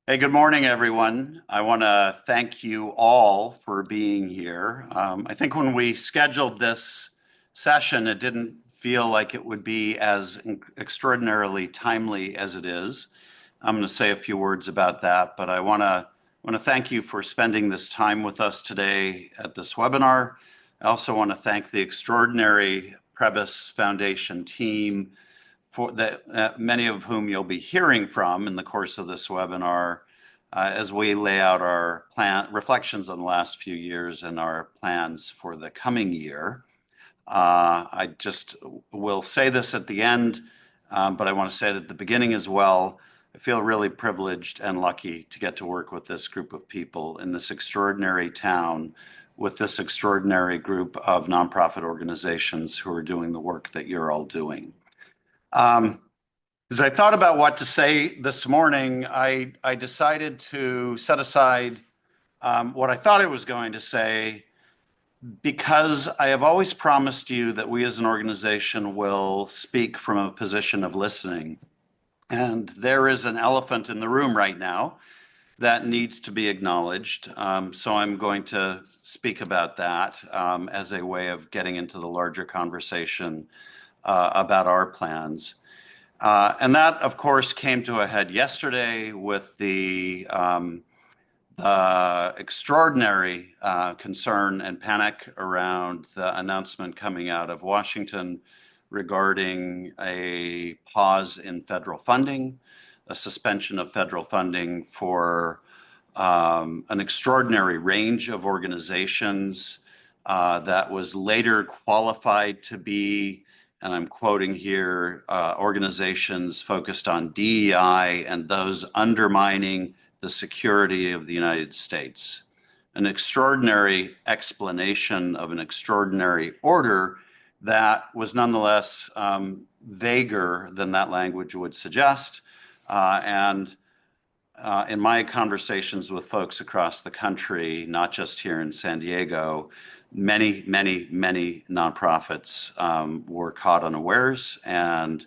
Hey, good morning, everyone. I want to thank you all for being here. I think when we scheduled this session, it didn't feel like it would be as extraordinarily timely as it is. I'm going to say a few words about that, but I want to thank you for spending this time with us today at this webinar. I also want to thank the extraordinary Prebys Foundation team for that, many of whom you'll be hearing from in the course of this webinar, as we lay out our plan reflections on the last few years and our plans for the coming year. I just will say this at the end, but I want to say it at the beginning as well. I feel really privileged and lucky to get to work with this group of people in this extraordinary town with this extraordinary group of nonprofit organizations who are doing the work that you're all doing. Um, as I thought about what to say this morning, I decided to set aside what I thought I was going to say because I have always promised you that we as an organization will speak from a position of listening. And there is an elephant in the room right now that needs to be acknowledged. So I'm going to speak about that as a way of getting into the larger conversation about our plans. And that, of course, came to a head yesterday with the extraordinary concern and panic around the announcement coming out of Washington regarding a pause in federal funding, a suspension of federal funding for an extraordinary range of organizations that was later qualified to be, and I'm quoting here, organizations focused on DEI and those undermining the security of the United States. An extraordinary explanation of an extraordinary order that was nonetheless vaguer than that language would suggest. And in my conversations with folks across the country, not just here in San Diego, many, many, many nonprofits were caught unawares and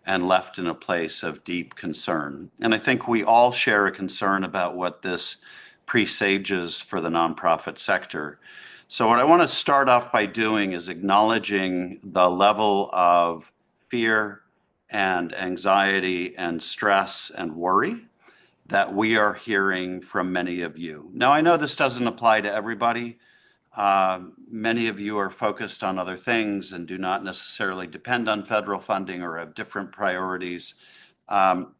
left in a place of deep concern. And I think we all share a concern about what this presages for the nonprofit sector. So what I want to start off by doing is acknowledging the level of fear and anxiety and stress and worry that we are hearing from many of you. Now, I know this doesn't apply to everybody. Many of you are focused on other things and do not necessarily depend on federal funding or have different priorities. But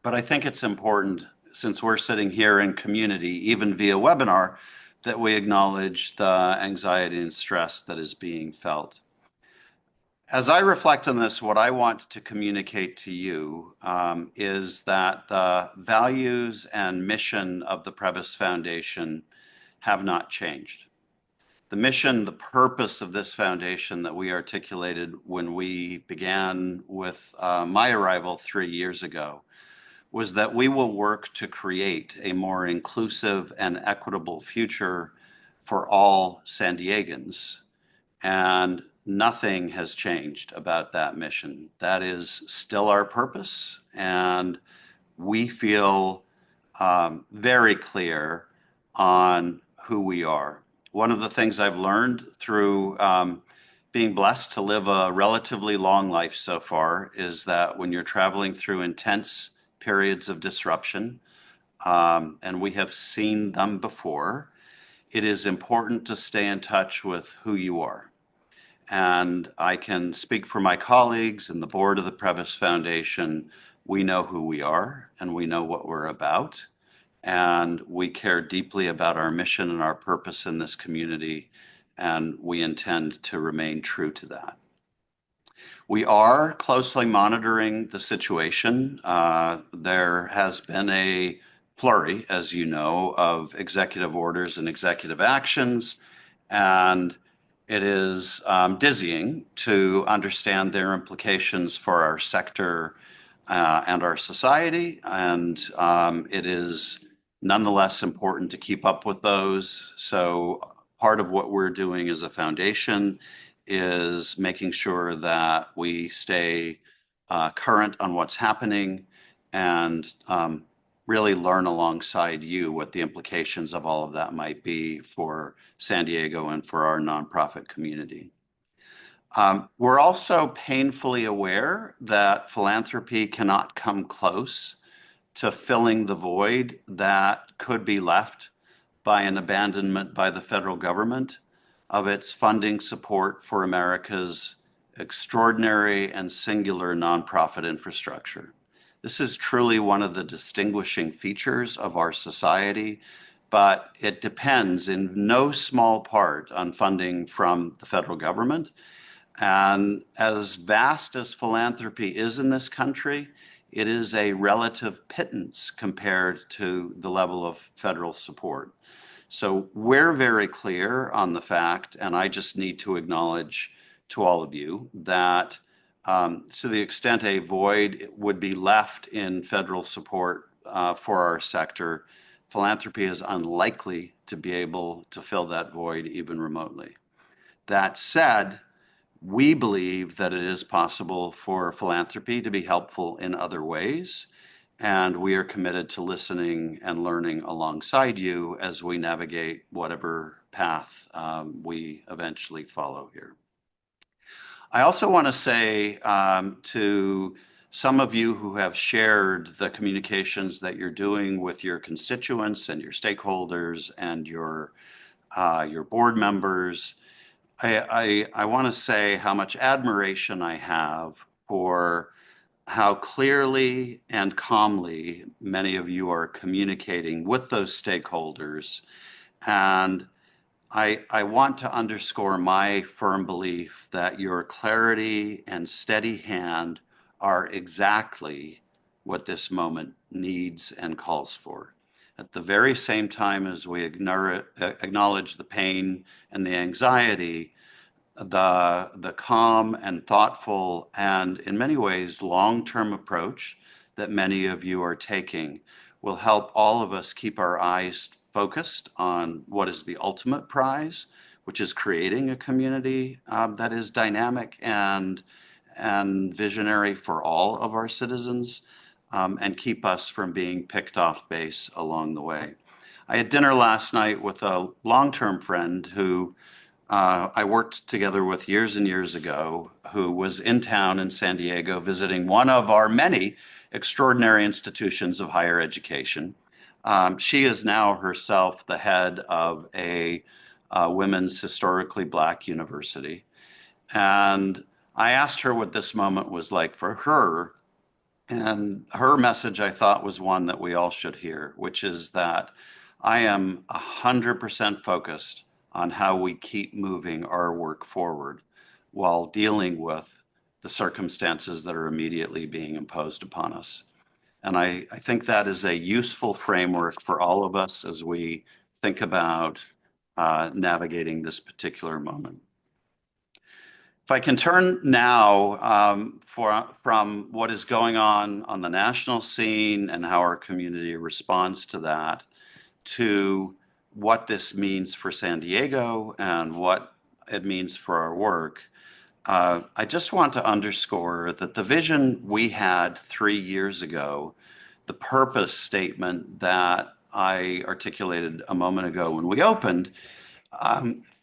I think it's important, since we're sitting here in community, even via webinar, that we acknowledge the anxiety and stress that is being felt. As I reflect on this, what I want to communicate to you is that the values and mission of the Prebys Foundation have not changed. The mission, the purpose of this foundation that we articulated when we began with my arrival 3 years ago was that we will work to create a more inclusive and equitable future for all San Diegans. And nothing has changed about that mission. That is still our purpose. And we feel very clear on who we are. One of the things I've learned through being blessed to live a relatively long life so far is that when you're traveling through intense periods of disruption, and we have seen them before, it is important to stay in touch with who you are. And I can speak for my colleagues and the board of the Prebys Foundation. We know who we are and we know what we're about. And we care deeply about our mission and our purpose in this community. And we intend to remain true to that. We are closely monitoring the situation. There has been a flurry, as you know, of executive orders and executive actions. And it is dizzying to understand their implications for our sector and our society. And it is nonetheless important to keep up with those. So part of what we're doing as a foundation is making sure that we stay current on what's happening and really learn alongside you what the implications of all of that might be for San Diego and for our nonprofit community. We're also painfully aware that philanthropy cannot come close to filling the void that could be left by an abandonment by the federal government of its funding support for America's extraordinary and singular nonprofit infrastructure. This is truly one of the distinguishing features of our society, but it depends in no small part on funding from the federal government. And as vast as philanthropy is in this country, it is a relative pittance compared to the level of federal support. So we're very clear on the fact, and I just need to acknowledge to all of you that to the extent a void would be left in federal support for our sector, philanthropy is unlikely to be able to fill that void even remotely. That said, we believe that it is possible for philanthropy to be helpful in other ways, and we are committed to listening and learning alongside you as we navigate whatever path we eventually follow here. I also want to say to some of you who have shared the communications that you're doing with your constituents and your stakeholders and your board members, I want to say how much admiration I have for how clearly and calmly many of you are communicating with those stakeholders. And I want to underscore my firm belief that your clarity and steady hand are exactly what this moment needs and calls for. At the very same time as we acknowledge the pain and the anxiety, the calm and thoughtful and in many ways long-term approach that many of you are taking will help all of us keep our eyes focused on what is the ultimate prize, which is creating a community that is dynamic and visionary for all of our citizens, and keep us from being picked off base along the way. I had dinner last night with a long-term friend who I worked together with years and years ago, who was in town in San Diego visiting one of our many extraordinary institutions of higher education. She is now herself the head of a women's historically Black university. And I asked her what this moment was like for her. And her message, I thought, was one that we all should hear, which is that I am 100% focused on how we keep moving our work forward while dealing with the circumstances that are immediately being imposed upon us. And I think that is a useful framework for all of us as we think about navigating this particular moment. If I can turn now from what is going on the national scene and how our community responds to that to what this means for San Diego and what it means for our work, I just want to underscore that the vision we had 3 years ago, the purpose statement that I articulated a moment ago when we opened,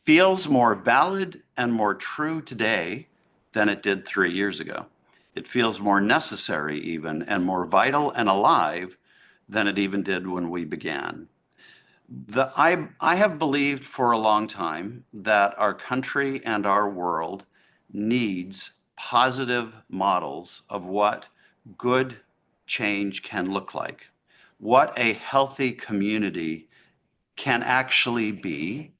feels more valid and more true today than it did 3 years ago. It feels more necessary even and more vital and alive than it even did when we began. I have believed for a long time that our country and our world needs positive models of what good change can look like, what a healthy community can actually be,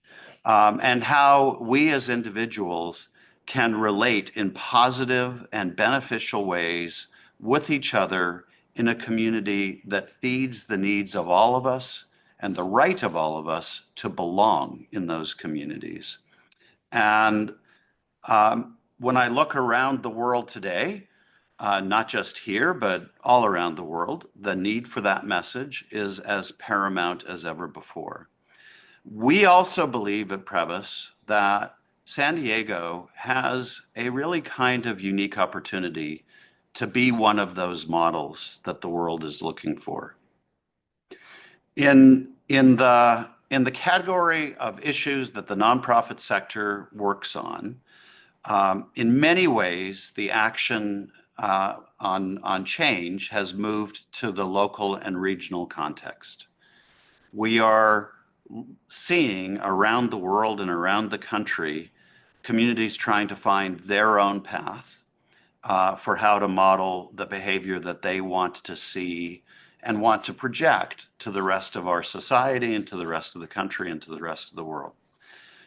and how we as individuals can relate in positive and beneficial ways with each other in a community that feeds the needs of all of us and the right of all of us to belong in those communities. And when I look around the world today, not just here, but all around the world, the need for that message is as paramount as ever before. We also believe at Prebys that San Diego has a really kind of unique opportunity to be one of those models that the world is looking for. In the category of issues that the nonprofit sector works on, in many ways, the action on change has moved to the local and regional context. We are seeing around the world and around the country communities trying to find their own path for how to model the behavior that they want to see and want to project to the rest of our society and to the rest of the country and to the rest of the world.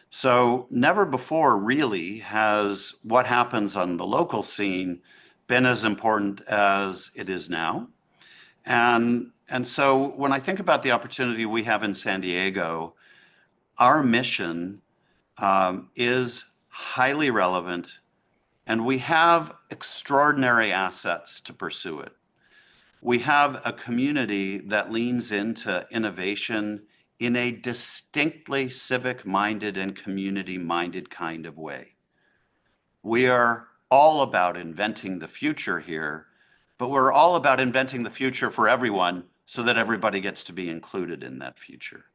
So never before really has what happens on the local scene been as important as it is now. And so when I think about the opportunity we have in San Diego, our mission is highly relevant, and we have extraordinary assets to pursue it. We have a community that leans into innovation in a distinctly civic-minded and community-minded kind of way. We are all about inventing the future here, but we're all about inventing the future for everyone so that everybody gets to be included in that future.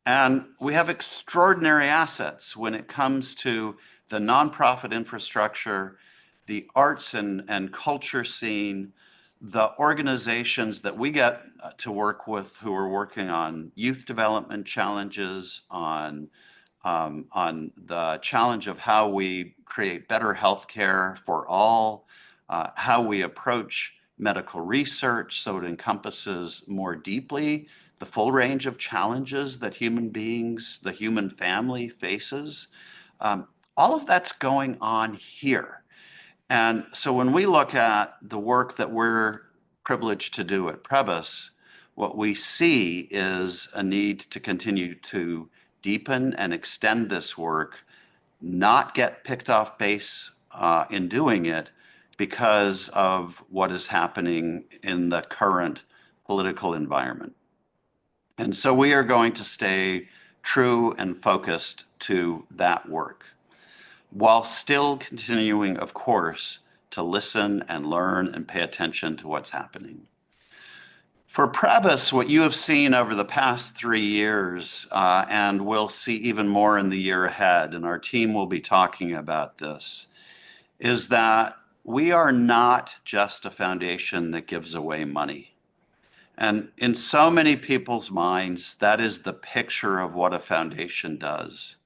And we have extraordinary assets when it comes to the nonprofit infrastructure, the arts and culture scene, the organizations that we get to work with who are working on youth development challenges, on the challenge of how we create better healthcare for all, how we approach medical research so it encompasses more deeply the full range of challenges that human beings, the human family faces. All of that's going on here. And so when we look at the work that we're privileged to do at Prebys, what we see is a need to continue to deepen and extend this work, not get picked off base in doing it because of what is happening in the current political environment. And so we are going to stay true and focused to that work, while still continuing, of course, to listen and learn and pay attention to what's happening. For Prebys, what you have seen over the past 3 years, and we'll see even more in the year ahead, and our team will be talking about this, is that we are not just a foundation that gives away money. And in so many people's minds, that is the picture of what a foundation does.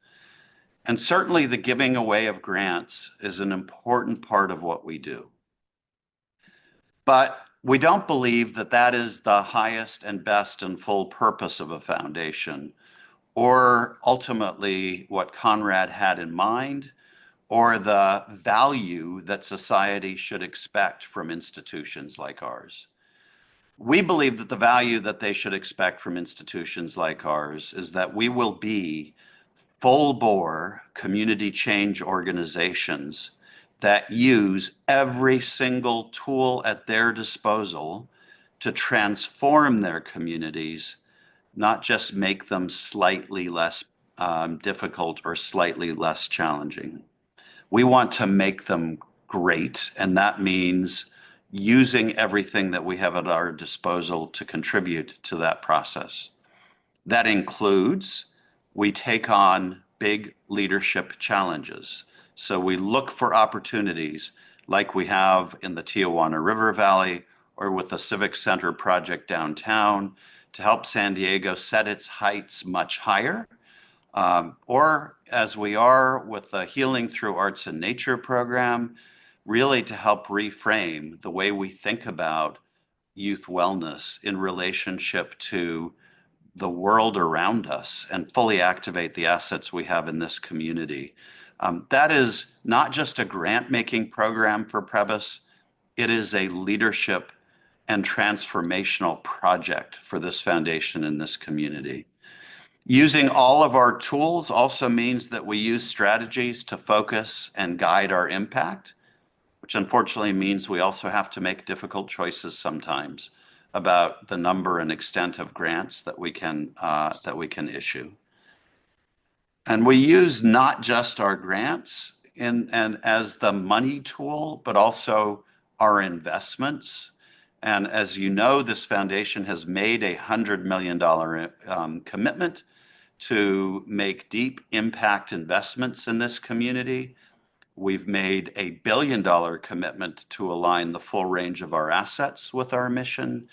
And certainly the giving away of grants is an important part of what we do. But we don't believe that that is the highest and best and full purpose of a foundation, or ultimately what Conrad had in mind, or the value that society should expect from institutions like ours. We believe that the value that they should expect from institutions like ours is that we will be full bore community change organizations that use every single tool at their disposal to transform their communities, not just make them slightly less difficult or slightly less challenging. We want to make them great, and that means using everything that we have at our disposal to contribute to that process. That includes we take on big leadership challenges. So we look for opportunities like we have in the Tijuana River Valley or with the Civic Center project downtown to help San Diego set its heights much higher. Or as we are with the Healing Through Arts and Nature program, really to help reframe the way we think about youth wellness in relationship to the world around us and fully activate the assets we have in this community. That is not just a grant-making program for Prebys, it is a leadership and transformational project for this foundation and this community. Using all of our tools also means that we use strategies to focus and guide our impact, which unfortunately means we also have to make difficult choices sometimes about the number and extent of grants that we can issue. And we use not just our grants and as the money tool, but also our investments And as you know, this foundation has made a $100 million commitment to make deep impact investments in this community. We've made a $1 billion commitment to align the full range of our assets with our mission.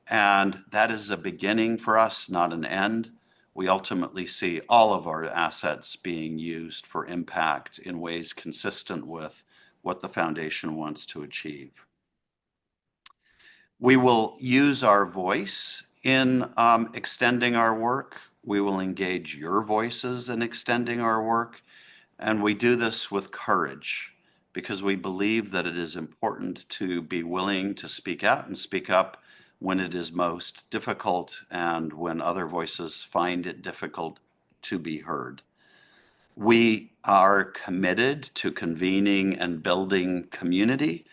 And that is a beginning for us, not an end. We ultimately see all of our assets being used for impact in ways consistent with what the foundation wants to achieve. We will use our voice in extending our work. We will engage your voices in extending our work. And we do this with courage because we believe that it is important to be willing to speak out and speak up when it is most difficult and when other voices find it difficult to be heard. We are committed to convening and building community,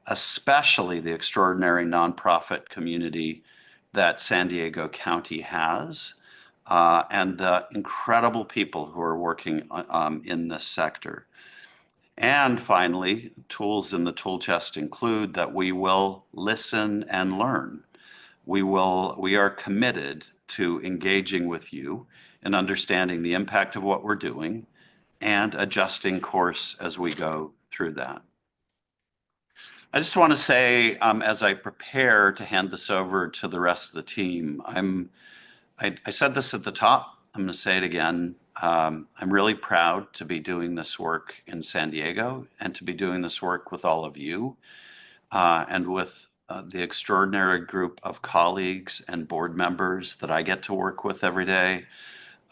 especially the extraordinary nonprofit community that San Diego County has, and the incredible people who are working in this sector. And finally, tools in the tool chest include that we will listen and learn. We are committed to engaging with you and understanding the impact of what we're doing and adjusting course as we go through that. I just want to say, as I prepare to hand this over to the rest of the team, I said this at the top, I'm going to say it again. I'm really proud to be doing this work in San Diego and to be doing this work with all of you and with the extraordinary group of colleagues and board members that I get to work with every day.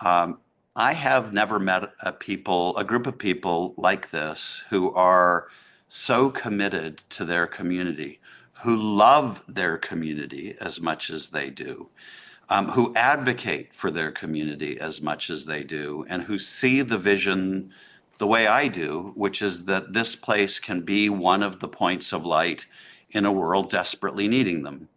I have never met a group of people like this who are so committed to their community, who love their community as much as they do, who advocate for their community as much as they do, and who see the vision the way I do, which is that this place can be one of the points of light in a world desperately needing them.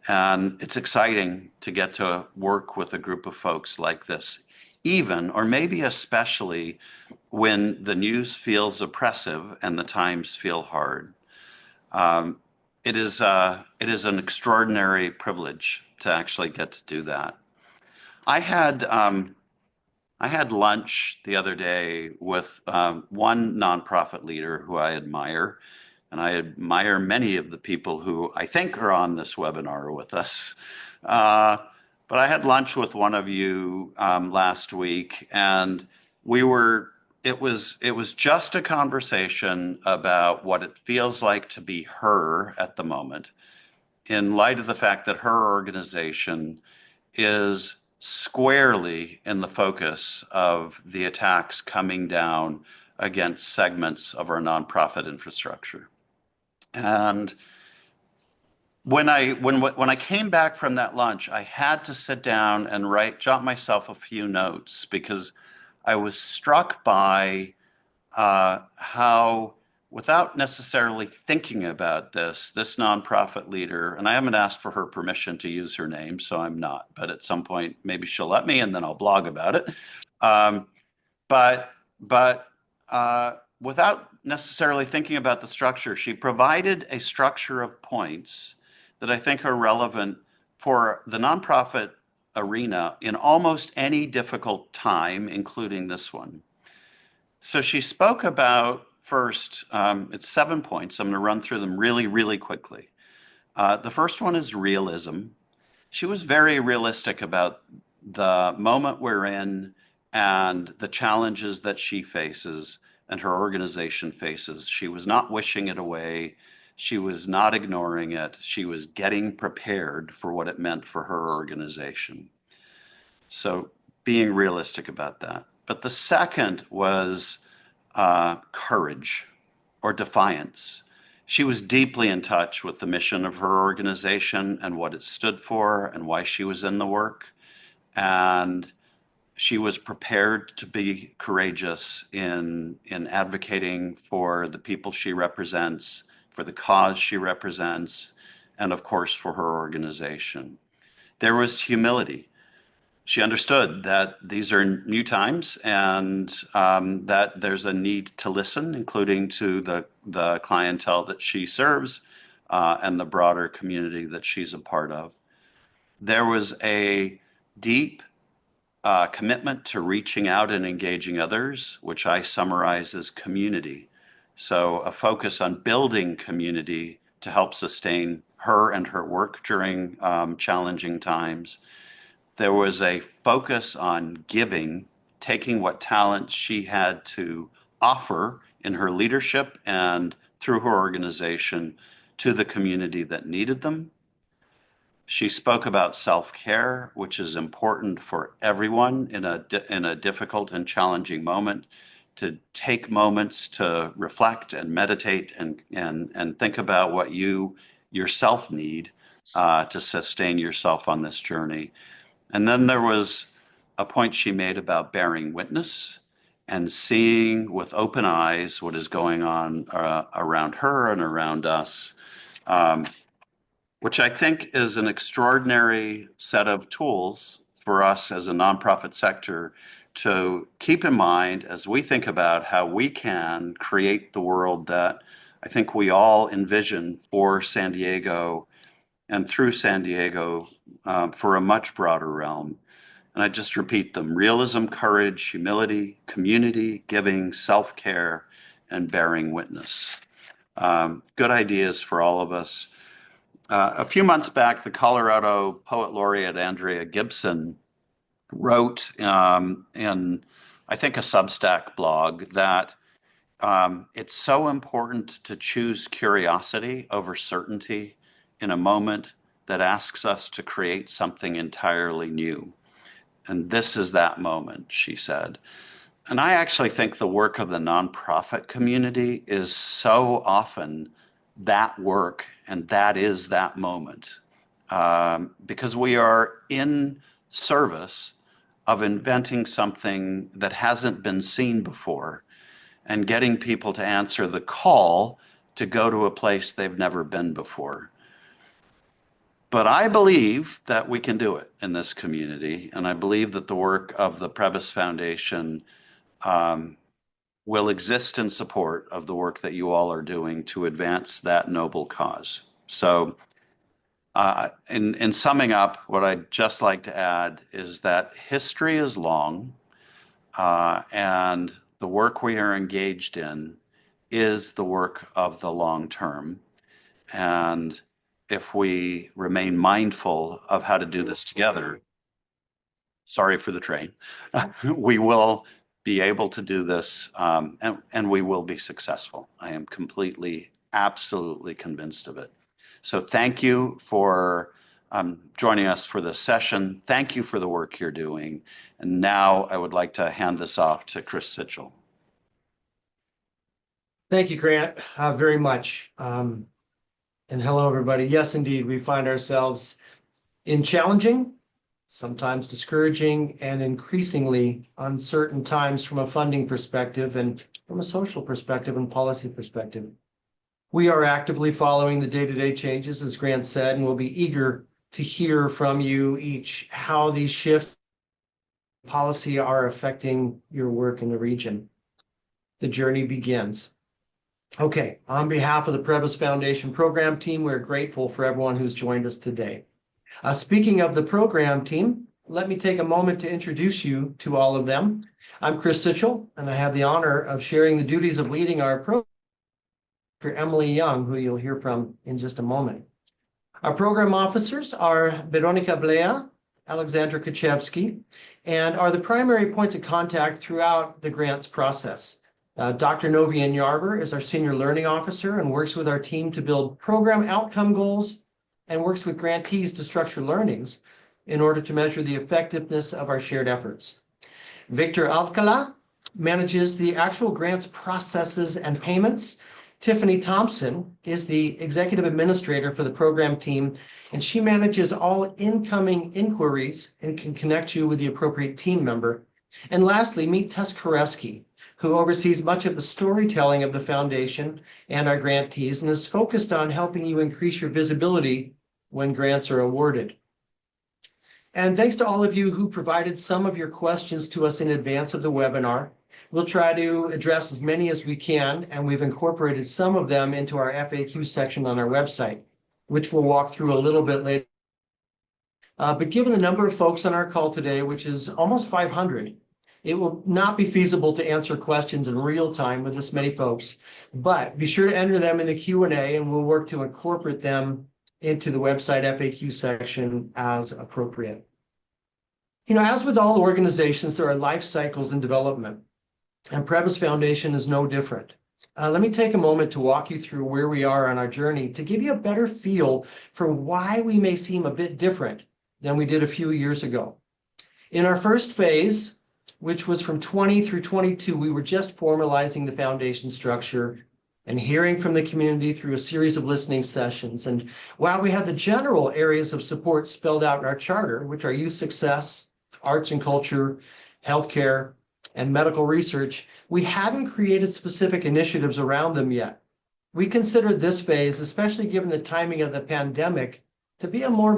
And it's exciting to get to work with a group of folks like this, even or maybe especially when the news feels oppressive and the times feel hard. It is an extraordinary privilege to actually get to do that. I had lunch the other day with one nonprofit leader who I admire, and I admire many of the people who I think are on this webinar with us. But I had lunch with one of you last week, and it was just a conversation about what it feels like to be her at the moment, in light of the fact that her organization is squarely in the focus of the attacks coming down against segments of our nonprofit infrastructure. And when I came back from that lunch, I had to sit down and jot myself a few notes because I was struck by how, without necessarily thinking about this nonprofit leader, and I haven't asked for her permission to use her name, so I'm not, but at some point maybe she'll let me and then I'll blog about it. But without necessarily thinking about the structure, she provided a structure of points that I think are relevant for the nonprofit arena in almost any difficult time, including this one. So she spoke about first, it's 7 points. I'm going to run through them really, really quickly. The first one is realism. She was very realistic about the moment we're in and the challenges that she faces and her organization faces. She was not wishing it away. She was not ignoring it. She was getting prepared for what it meant for her organization. So being realistic about that. But the second was courage or defiance. She was deeply in touch with the mission of her organization and what it stood for and why she was in the work. And she was prepared to be courageous in advocating for the people she represents, for the cause she represents, and of course for her organization. There was humility. She understood that these are new times and that there's a need to listen, including to the clientele that she serves, and the broader community that she's a part of. There was a deep commitment to reaching out and engaging others, which I summarize as community. So a focus on building community to help sustain her and her work during challenging times. There was a focus on giving, taking what talents she had to offer in her leadership and through her organization to the community that needed them. She spoke about self-care, which is important for everyone in a difficult and challenging moment, to take moments to reflect and meditate and think about what you yourself need to sustain yourself on this journey. And then there was a point she made about bearing witness and seeing with open eyes what is going on around her and around us. Which I think is an extraordinary set of tools for us as a nonprofit sector to keep in mind as we think about how we can create the world that I think we all envision for San Diego and through San Diego for a much broader realm. And I just repeat them: realism, courage, humility, community, giving, self-care, and bearing witness. Good ideas for all of us. A few months back, the Colorado Poet Laureate Andrea Gibson wrote in, I think, a Substack blog that it's so important to choose curiosity over certainty in a moment that asks us to create something entirely new. And this is that moment, she said. And I actually think the work of the nonprofit community is so often that work, and that is that moment. Because we are in service of inventing something that hasn't been seen before and getting people to answer the call to go to a place they've never been before. But I believe that we can do it in this community, and I believe that the work of the Prebys Foundation will exist in support of the work that you all are doing to advance that noble cause. So in summing up, what I'd just like to add is that history is long, and the work we are engaged in is the work of the long term. And if we remain mindful of how to do this together, sorry for the train, we will be able to do this, and we will be successful. I am completely, absolutely convinced of it. So thank you for joining us for this session. Thank you for the work you're doing. And now I would like to hand this off to Chris Sitchell. Thank you, Grant, very much. And hello, everybody. Yes, indeed, we find ourselves in challenging, sometimes discouraging, and increasingly uncertain times from a funding perspective and from a social perspective and policy perspective. We are actively following the day-to-day changes, as Grant said, and we'll be eager to hear from you each how these shifts in policy are affecting your work in the region. The journey begins. Okay, on behalf of the Prebys Foundation program team, we're grateful for everyone who's joined us today. Speaking of the program team, let me take a moment to introduce you to all of them. I'm Chris Sitchell, and I have the honor of sharing the duties of leading our program for Emily Young, who you'll hear from in just a moment. Our program officers are Veronica Blea, Alexandra Kaczewski, and are the primary points of contact throughout the grants process. Dr. Novian Yarber is our Senior Learning Officer and works with our team to build program outcome goals and works with grantees to structure learnings in order to measure the effectiveness of our shared efforts. Victor Alcala manages the actual grants processes and payments. Tiffany Thompson is the Executive Administrator for the program team, and she manages all incoming inquiries and can connect you with the appropriate team member. And lastly, meet Tess Koreski, who oversees much of the storytelling of the foundation and our grantees and is focused on helping you increase your visibility when grants are awarded. And thanks to all of you who provided some of your questions to us in advance of the webinar. We'll try to address as many as we can, and we've incorporated some of them into our FAQ section on our website, which we'll walk through a little bit later. But given the number of folks on our call today, which is almost 500, it will not be feasible to answer questions in real time with this many folks, but be sure to enter them in the Q&A and we'll work to incorporate them into the website FAQ section as appropriate. As with all organizations, there are life cycles in development, and Prebys Foundation is no different. Let me take a moment to walk you through where we are on our journey to give you a better feel for why we may seem a bit different than we did a few years ago. In our first phase, which was from 20 through 22, we were just formalizing the foundation structure and hearing from the community through a series of listening sessions. And while we had the general areas of support spelled out in our charter, which are youth success, arts and culture, healthcare, and medical research, we hadn't created specific initiatives around them yet. We considered this phase, especially given the timing of the pandemic, to be a more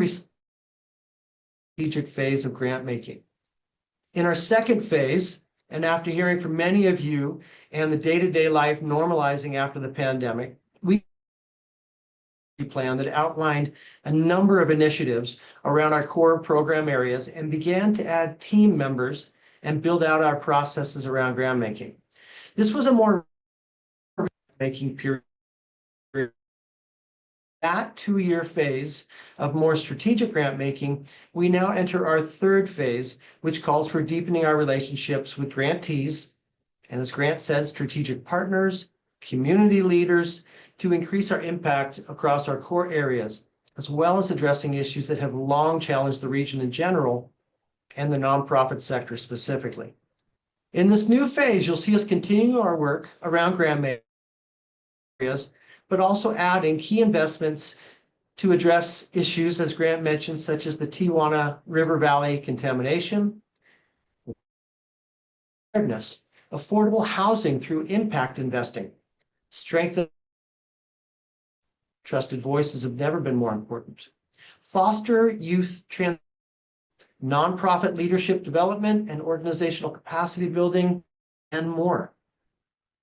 strategic phase of grant making. In our second phase, and after hearing from many of you and the day-to-day life normalizing after the pandemic, we plan that outlined a number of initiatives around our core program areas and began to add team members and build out our processes around grant making. This was a more making period. That 2-year phase of more strategic grant making, we now enter our third phase, which calls for deepening our relationships with grantees, and as Grant says, strategic partners, community leaders, to increase our impact across our core areas, as well as addressing issues that have long challenged the region in general and the nonprofit sector specifically. In this new phase, you'll see us continue our work around grant areas, but also adding key investments to address issues, as Grant mentioned, such as the Tijuana River Valley contamination, affordable housing through impact investing, strengthen trusted voices have never been more important, foster youth nonprofit leadership development and organizational capacity building, and more.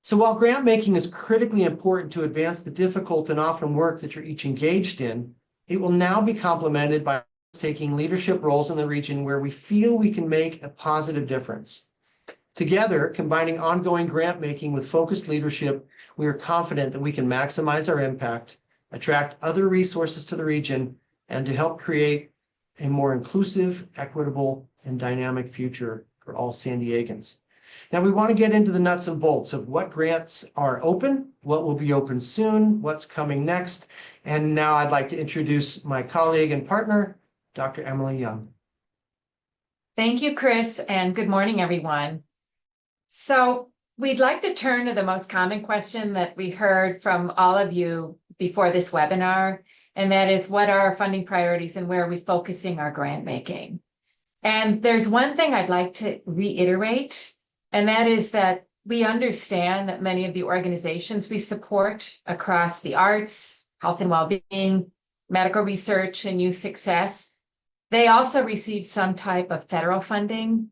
So while grant making is critically important to advance the difficult and often work that you're each engaged in, it will now be complemented by taking leadership roles in the region where we feel we can make a positive difference. Together, combining ongoing grant making with focused leadership, we are confident that we can maximize our impact, attract other resources to the region, and to help create a more inclusive, equitable, and dynamic future for all San Diegans. Now, we want to get into the nuts and bolts of what grants are open, what will be open soon, what's coming next. And now I'd like to introduce my colleague and partner, Dr. Emily Young. Thank you, Chris, and good morning, everyone. So we'd like to turn to the most common question that we heard from all of you before this webinar, and that is, what are our funding priorities and where are we focusing our grant making? And there's one thing I'd like to reiterate, and that is that we understand that many of the organizations we support across the arts, health and well-being, medical research, and youth success, they also receive some type of federal funding.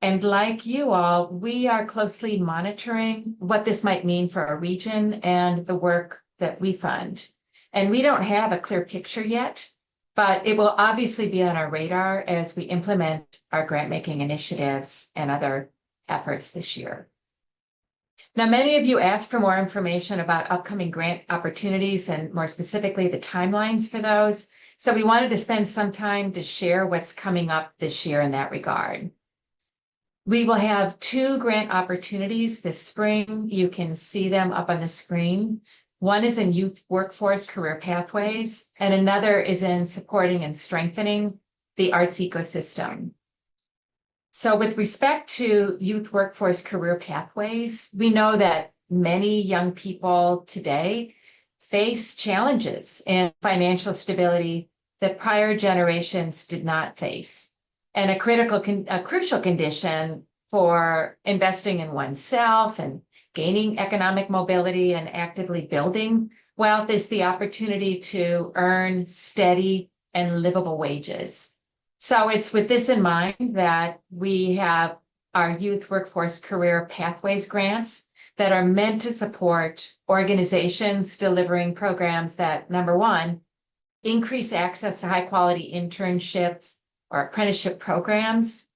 And like you all, we are closely monitoring what this might mean for our region and the work that we fund. And we don't have a clear picture yet, but it will obviously be on our radar as we implement our grant-making initiatives and other efforts this year. Now, many of you asked for more information about upcoming grant opportunities and more specifically the timelines for those. So we wanted to spend some time to share what's coming up this year in that regard. We will have 2 grant opportunities this spring. You can see them up on the screen. One is in youth workforce career pathways, and another is in supporting and strengthening the arts ecosystem. So with respect to youth workforce career pathways, we know that many young people today face challenges in financial stability that prior generations did not face, and a crucial condition for investing in oneself and gaining economic mobility and actively building wealth is the opportunity to earn steady and livable wages. So it's with this in mind that we have our Youth Workforce Career Pathways grants that are meant to support organizations delivering programs that, number one, increase access to high-quality internships or apprenticeship programs,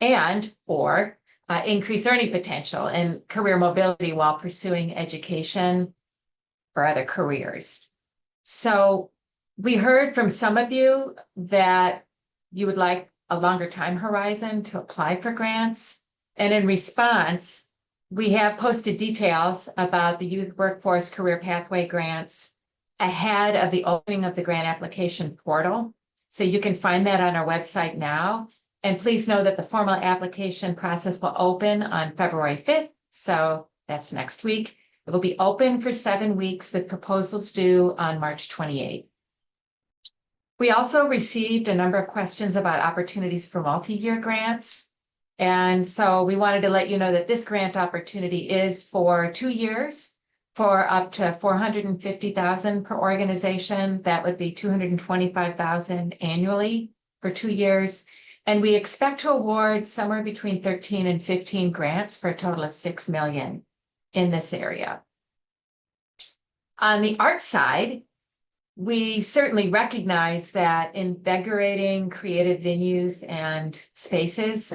and or increase earning potential and career mobility while pursuing education for other careers. So we heard from some of you that you would like a longer time horizon to apply for grants. And in response, we have posted details about the Youth Workforce Career Pathway grants ahead of the opening of the grant application portal. So you can find that on our website now. And please know that the formal application process will open on February 5th. So that's next week. It will be open for 7 weeks with proposals due on March 28th. We also received a number of questions about opportunities for multi-year grants. And so we wanted to let you know that this grant opportunity is for 2 years for up to $450,000 per organization. That would be $225,000 annually for 2 years. And we expect to award somewhere between 13 and 15 grants for a total of $6 million in this area. On the art side, we certainly recognize that invigorating creative venues and spaces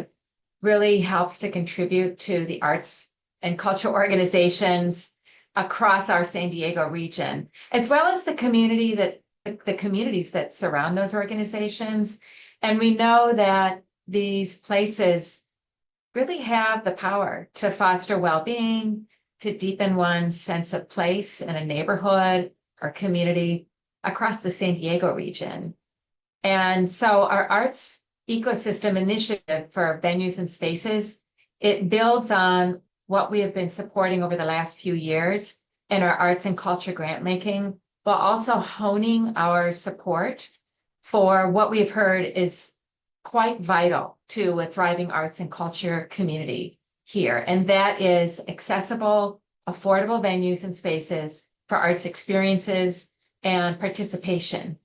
really helps to contribute to the arts and cultural organizations across our San Diego region, as well as the communities that surround those organizations. And we know that these places really have the power to foster well-being, to deepen one's sense of place in a neighborhood or community across the San Diego region. And so our arts ecosystem initiative for venues and spaces, it builds on what we have been supporting over the last few years in our arts and culture grant making, while also honing our support for what we've heard is quite vital to a thriving arts and culture community here. And that is accessible, affordable venues and spaces for arts experiences and participation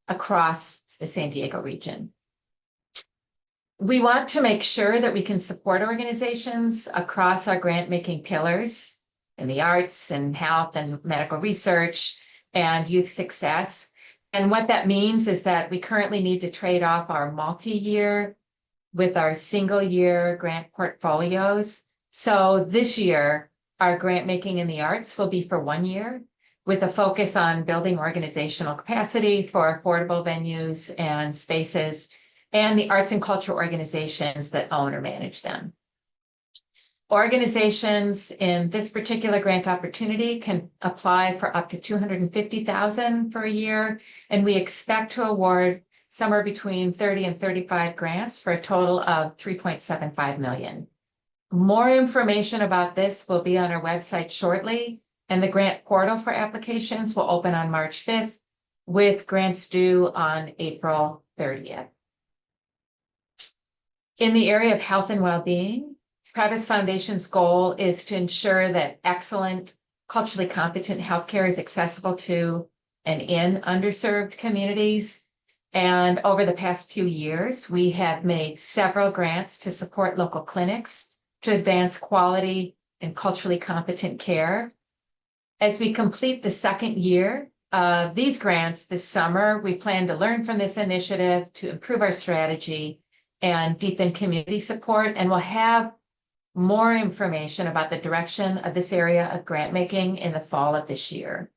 across the San Diego region. We want to make sure that we can support organizations across our grant-making pillars in the arts and health and medical research and youth success. And what that means is that we currently need to trade off our multi-year with our single-year grant portfolios. So this year, our grant-making in the arts will be for 1 year, with a focus on building organizational capacity for affordable venues and spaces, and the arts and culture organizations that own or manage them. Organizations in this particular grant opportunity can apply for up to $250,000 for a year, and we expect to award somewhere between 30 and 35 grants for a total of $3.75 million. More information about this will be on our website shortly, and the grant portal for applications will open on March 5th, with grants due on April 30th. In the area of health and well-being, Prebys Foundation's goal is to ensure that excellent, culturally competent healthcare is accessible to and in underserved communities. And over the past few years, we have made several grants to support local clinics to advance quality and culturally competent care. As we complete the second year of these grants this summer, we plan to learn from this initiative to improve our strategy and deepen community support, and we'll have more information about the direction of this area of grant making in the fall of this year.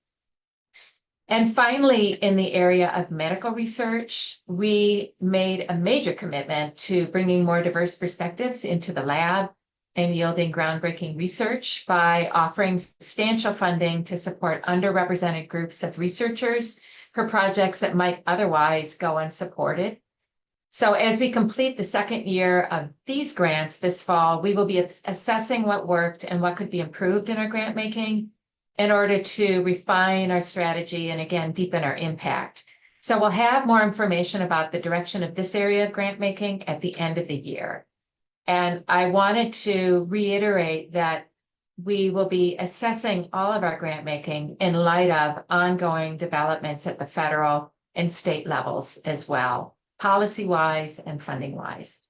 And finally, in the area of medical research, we made a major commitment to bringing more diverse perspectives into the lab and yielding groundbreaking research by offering substantial funding to support underrepresented groups of researchers for projects that might otherwise go unsupported. So as we complete the second year of these grants this fall, we will be assessing what worked and what could be improved in our grant making in order to refine our strategy and again, deepen our impact. So we'll have more information about the direction of this area of grant making at the end of the year. And I wanted to reiterate that we will be assessing all of our grant making in light of ongoing developments at the federal and state levels as well, policy-wise and funding-wise.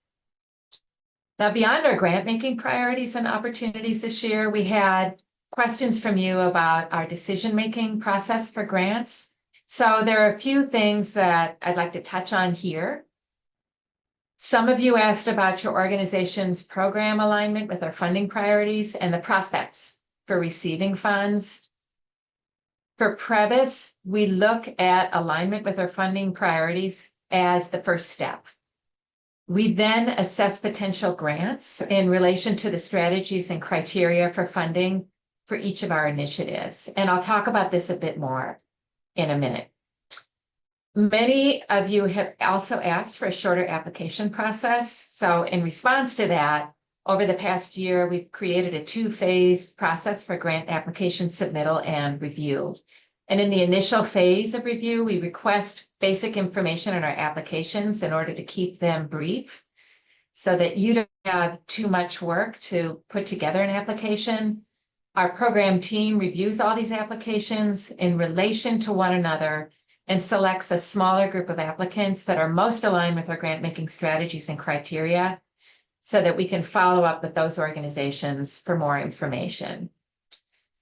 Now, beyond our grant making priorities and opportunities this year, we had questions from you about our decision-making process for grants. So there are a few things that I'd like to touch on here. Some of you asked about your organization's program alignment with our funding priorities and the prospects for receiving funds. For Prebys, we look at alignment with our funding priorities as the first step. We then assess potential grants in relation to the strategies and criteria for funding for each of our initiatives. And I'll talk about this a bit more in a minute. Many of you have also asked for a shorter application process. So in response to that, over the past year, we've created a two-phase process for grant application submittal and review. And in the initial phase of review, we request basic information on our applications in order to keep them brief so that you don't have too much work to put together an application. Our program team reviews all these applications in relation to one another and selects a smaller group of applicants that are most aligned with our grant making strategies and criteria so that we can follow up with those organizations for more information.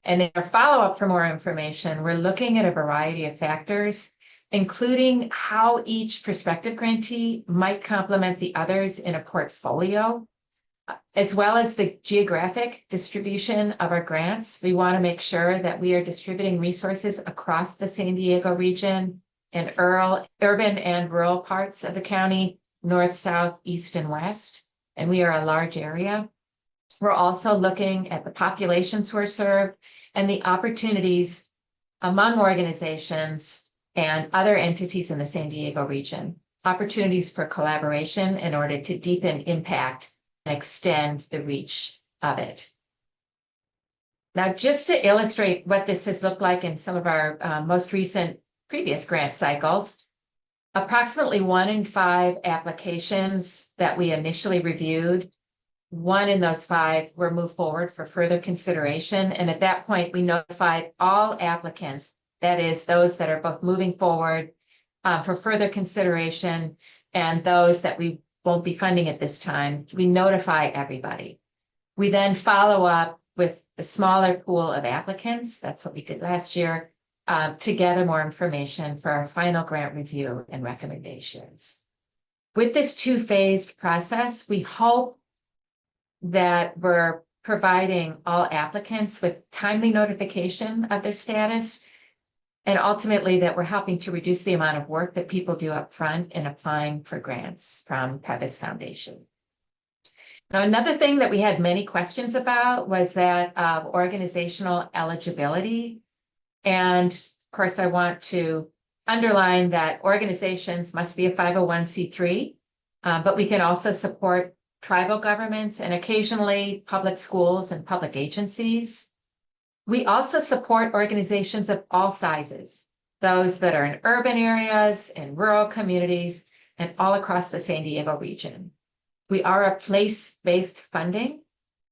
And in our follow-up for more information, we're looking at a variety of factors, including how each prospective grantee might complement the others in a portfolio, as well as the geographic distribution of our grants. We want to make sure that we are distributing resources across the San Diego region and urban and rural parts of the county, north, south, east, and west. And we are a large area. We're also looking at the populations who are served and the opportunities among organizations and other entities in the San Diego region, opportunities for collaboration in order to deepen impact and extend the reach of it. Now, just to illustrate what this has looked like in some of our most recent previous grant cycles, approximately 1 in 5 applications that we initially reviewed, 1 in those 5 were moved forward for further consideration. And at that point, we notified all applicants, that is, those that are both moving forward for further consideration and those that we won't be funding at this time. We notify everybody. We then follow up with a smaller pool of applicants. That's what we did last year, to gather more information for our final grant review and recommendations. With this two-phased process, we hope that we're providing all applicants with timely notification of their status, and ultimately that we're helping to reduce the amount of work that people do up front in applying for grants from Prebys Foundation. Now, another thing that we had many questions about was that of organizational eligibility. And of course, I want to underline that organizations must be a 501c3, but we can also support tribal governments and occasionally public schools and public agencies. We also support organizations of all sizes, those that are in urban areas, in rural communities, and all across the San Diego region. We are a place-based funding,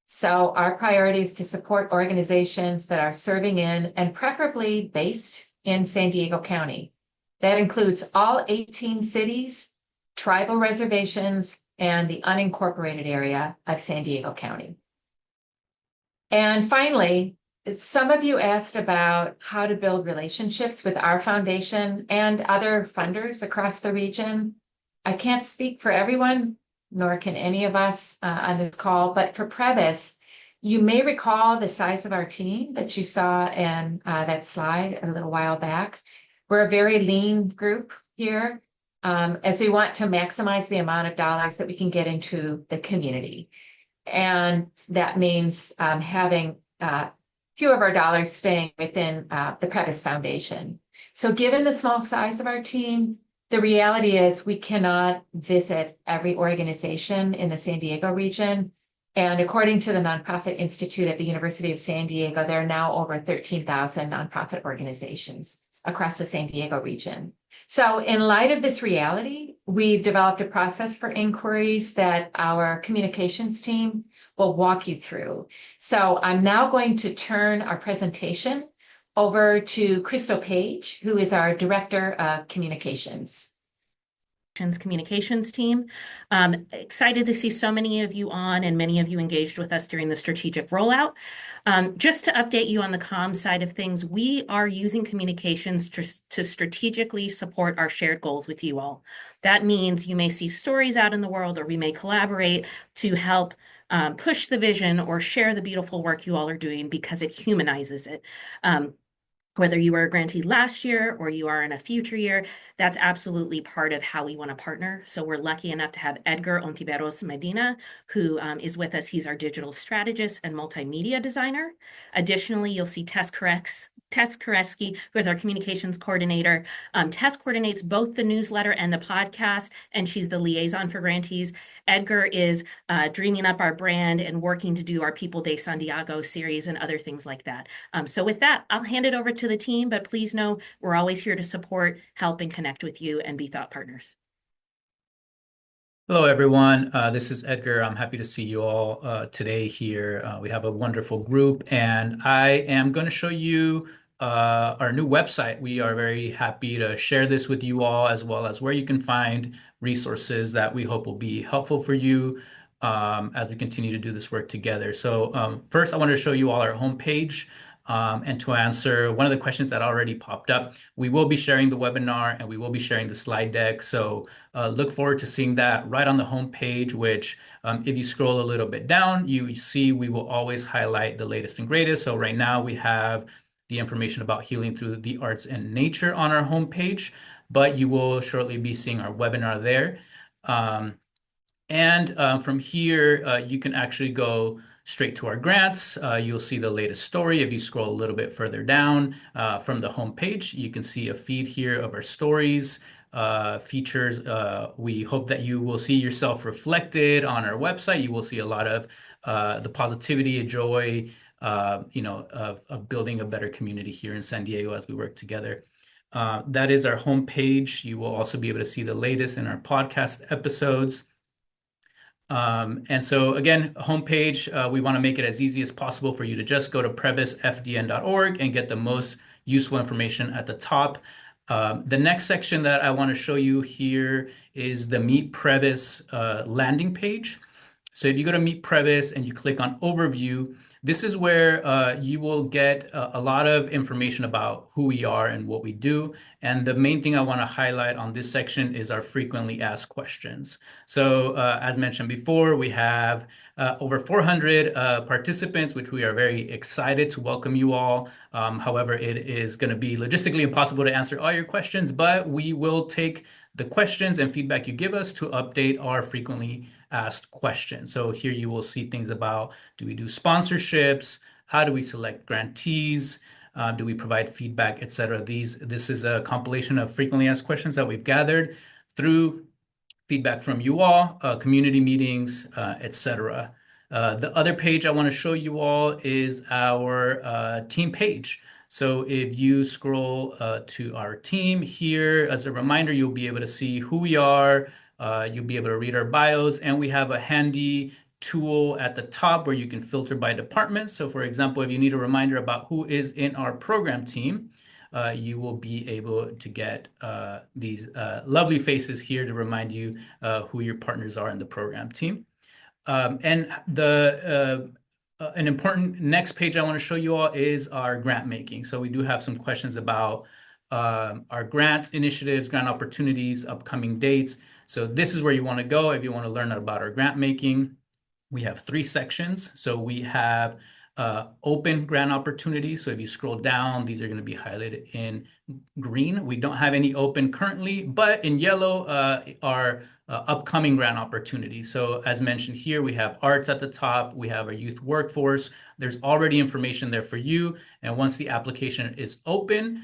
so our priority is to support organizations that are serving in and preferably based in San Diego County. That includes all 18 cities, tribal reservations, and the unincorporated area of San Diego County. And finally, some of you asked about how to build relationships with our foundation and other funders across the region. I can't speak for everyone, nor can any of us on this call, but for Prebys, you may recall the size of our team that you saw in that slide a little while back. We're a very lean group here, as we want to maximize the amount of dollars that we can get into the community. And that means having few of our dollars staying within the Prebys Foundation. So given the small size of our team, the reality is we cannot visit every organization in the San Diego region. And according to the Nonprofit Institute at the University of San Diego, there are now over 13,000 nonprofit organizations across the San Diego region. So in light of this reality, we've developed a process for inquiries that our communications team will walk you through. So I'm now going to turn our presentation over to Crystal Page, who is our Director of Communications. communications team. Excited to see so many of you on and many of you engaged with us during the strategic rollout. Just to update you on the comms side of things, we are using communications to strategically support our shared goals with you all. That means you may see stories out in the world, or we may collaborate to help push the vision or share the beautiful work you all are doing because it humanizes it. Whether you were a grantee last year or you are in a future year, that's absolutely part of how we want to partner. So we're lucky enough to have Edgar Ontiveros Medina, who is with us. He's our digital strategist and multimedia designer. Additionally, you'll see Tess Koreski, who is our communications coordinator. Tess coordinates both the newsletter and the podcast, and she's the liaison for grantees. Edgar is dreaming up our brand and working to do our People Day Santiago series and other things like that. So with that, I'll hand it over to the team, but please know we're always here to support, help, and connect with you and be thought partners. Hello, everyone. This is Edgar. I'm happy to see you all today here. We have a wonderful group, and I am going to show you our new website. We are very happy to share this with you all, as well as where you can find resources that we hope will be helpful for you as we continue to do this work together. So first, I wanted to show you all our homepage. And to answer one of the questions that already popped up, we will be sharing the webinar and we will be sharing the slide deck. So look forward to seeing that right on the homepage, which if you scroll a little bit down, you see we will always highlight the latest and greatest. So right now we have the information about healing through the arts and nature on our homepage, but you will shortly be seeing our webinar there. From here, you can actually go straight to our grants. You'll see the latest story. If you scroll a little bit further down from the homepage, you can see a feed here of our stories, features. We hope that you will see yourself reflected on our website. You will see a lot of the positivity and joy, of building a better community here in San Diego as we work together. That is our homepage. You will also be able to see the latest in our podcast episodes. And so again, homepage, we want to make it as easy as possible for you to just go to prebysfdn.org and get the most useful information at the top. The next section that I want to show you here is the Meet Prebys landing page. So if you go to Meet Prebys and you click on Overview, this is where you will get a lot of information about who we are and what we do. And the main thing I want to highlight on this section is our frequently asked questions. So as mentioned before, we have over 400 participants, which we are very excited to welcome you all. However, it is going to be logistically impossible to answer all your questions, but we will take the questions and feedback you give us to update our frequently asked questions. So here you will see things about, do we do sponsorships? How do we select grantees? Do we provide feedback, etc.? This is a compilation of frequently asked questions that we've gathered through feedback from you all, community meetings, etc. The other page I want to show you all is our team page. So if you scroll to our team here, as a reminder, you'll be able to see who we are. You'll be able to read our bios, and we have a handy tool at the top where you can filter by department. So for example, if you need a reminder about who is in our program team, you will be able to get these lovely faces here to remind you who your partners are in the program team. And an important next page I want to show you all is our grant making. So we do have some questions about our grant initiatives, grant opportunities, upcoming dates. So this is where you want to go if you want to learn about our grant making. We have 3 sections. So we have open grant opportunities. So if you scroll down, these are going to be highlighted in green. We don't have any open currently, but in yellow are upcoming grant opportunities. So as mentioned here, we have arts at the top. We have our youth workforce. There's already information there for you. And once the application is open,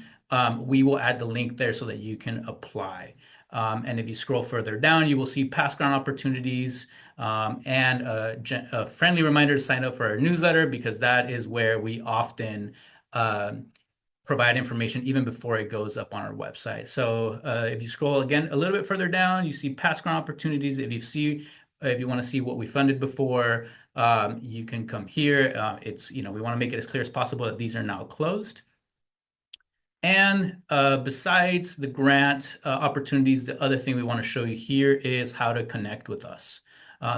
we will add the link there so that you can apply. And if you scroll further down, you will see past grant opportunities and a friendly reminder to sign up for our newsletter, because that is where we often provide information even before it goes up on our website. So if you scroll again a little bit further down, you see past grant opportunities. If you want to see what we funded before, you can come here. We want to make it as clear as possible that these are now closed. And besides the grant opportunities, the other thing we want to show you here is how to connect with us.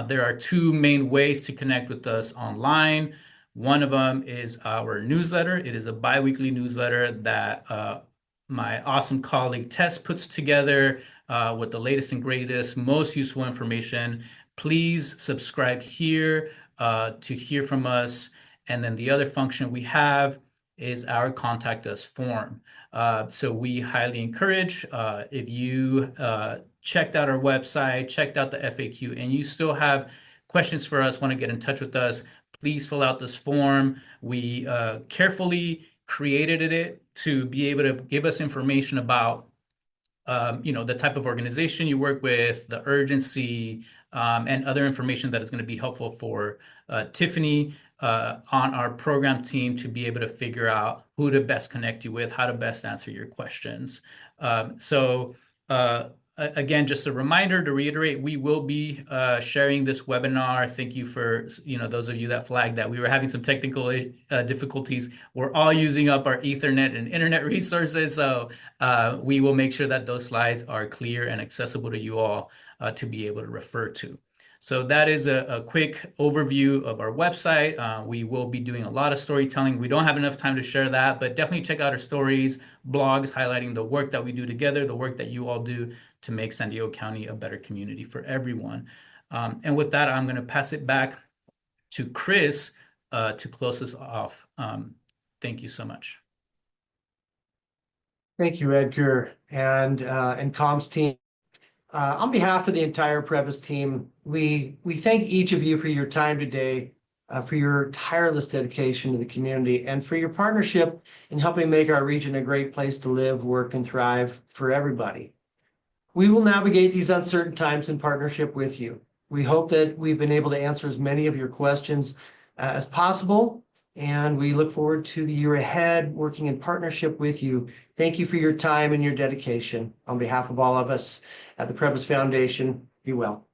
There are two main ways to connect with us online. One of them is our newsletter. It is a bi-weekly newsletter that my awesome colleague Tess puts together with the latest and greatest, most useful information. Please subscribe here to hear from us. And then the other function we have is our contact us form. So we highly encourage if you checked out our website, checked out the FAQ, and you still have questions for us, want to get in touch with us, please fill out this form. We carefully created it to be able to give us information about the type of organization you work with, the urgency, and other information that is going to be helpful for Tiffany on our program team to be able to figure out who to best connect you with, how to best answer your questions. Again, just a reminder to reiterate, we will be sharing this webinar. Thank you for those of you that flagged that we were having some technical difficulties. We're all using up our Ethernet and internet resources, so we will make sure that those slides are clear and accessible to you all to be able to refer to. So that is a quick overview of our website. We will be doing a lot of storytelling. We don't have enough time to share that, but definitely check out our stories, blogs highlighting the work that we do together, the work that you all do to make San Diego County a better community for everyone. And with that, I'm going to pass it back to Chris to close us off. Thank you so much. Thank you, Edgar, and comms team. On behalf of the entire Prebys team, we thank each of you for your time today, for your tireless dedication to the community, and for your partnership in helping make our region a great place to live, work, and thrive for everybody. We will navigate these uncertain times in partnership with you. We hope that we've been able to answer as many of your questions as possible, and we look forward to the year ahead working in partnership with you. Thank you for your time and your dedication. On behalf of all of us at the Prebys Foundation, be well.